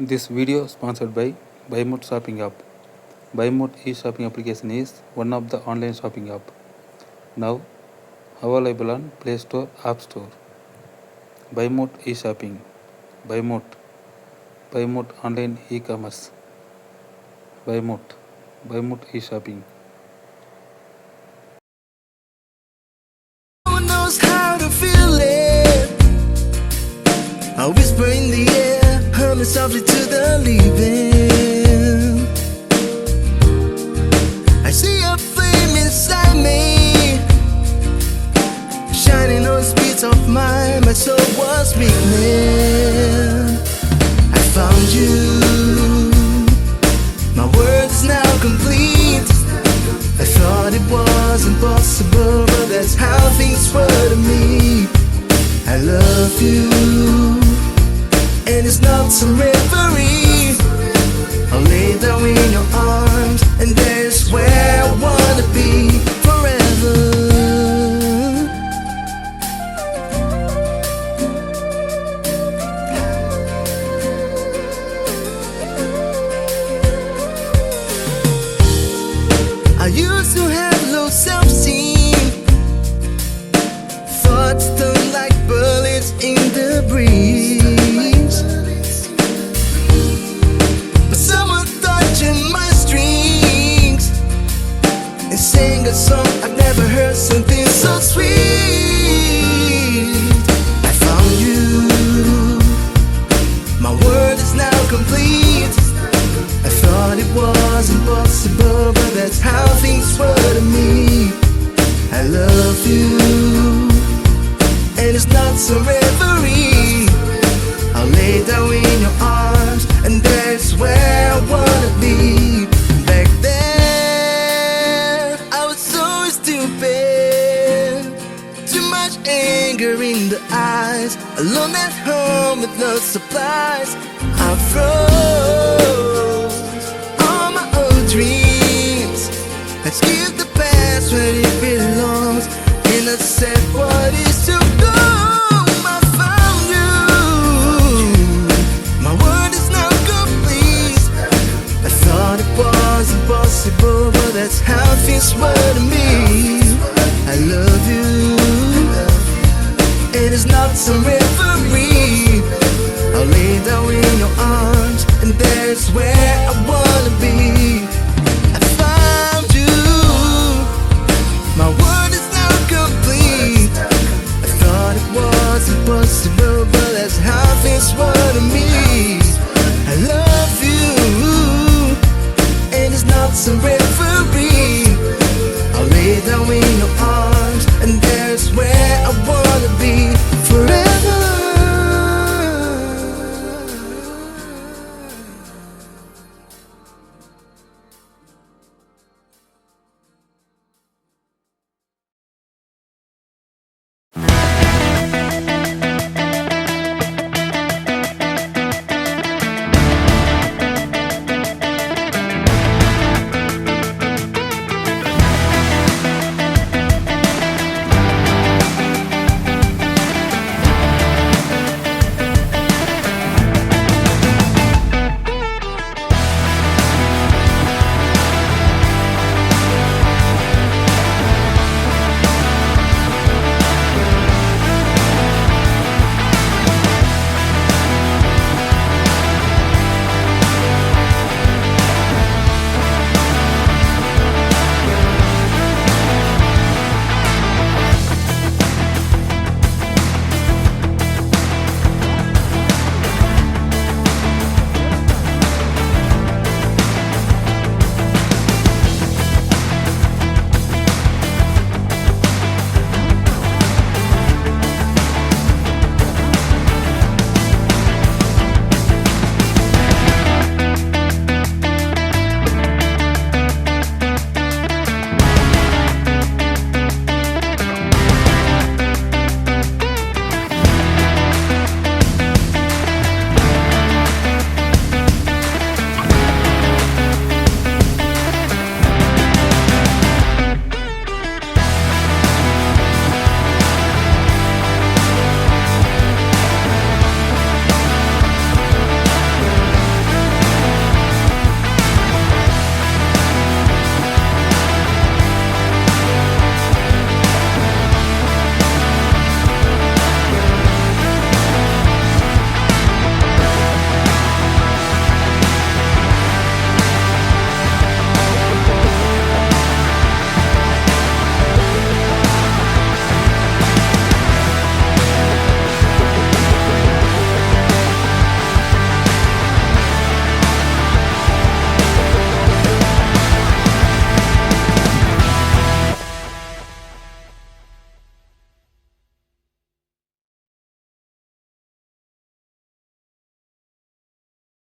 This video sponsored by BuyMote shopping app. BuyMote e-shopping application is one of the online shopping app now available on Play Store, App Store. BuyMote e-shopping, BuyMote, BuyMote online e-commerce, BuyMote, BuyMote e-shopping. No one knows how to feel it. I whisper in the air, humming softly to the living. I see a flame inside me, shining on the speeds of mine. My soul was weakening. I found you. My world is now complete. I thought it was impossible, but that's how things were to me. I love you, and it's not some reverie. I'll lay down in your arms, and there's where I wanna be forever. I used to have low self-esteem, thoughts stung like bullets in the breeze. But someone touching my strings and sang a song I've never heard, something so sweet. I found you. My world is now complete. I thought it was impossible, but that's how things were to me. I love you, and it's not some reverie. I'll lay down in your arms, and that's where I wanna be. Back then, I was so stupid. Too much anger in the eyes, alone at home with no supplies. I froze all my old dreams. Let's give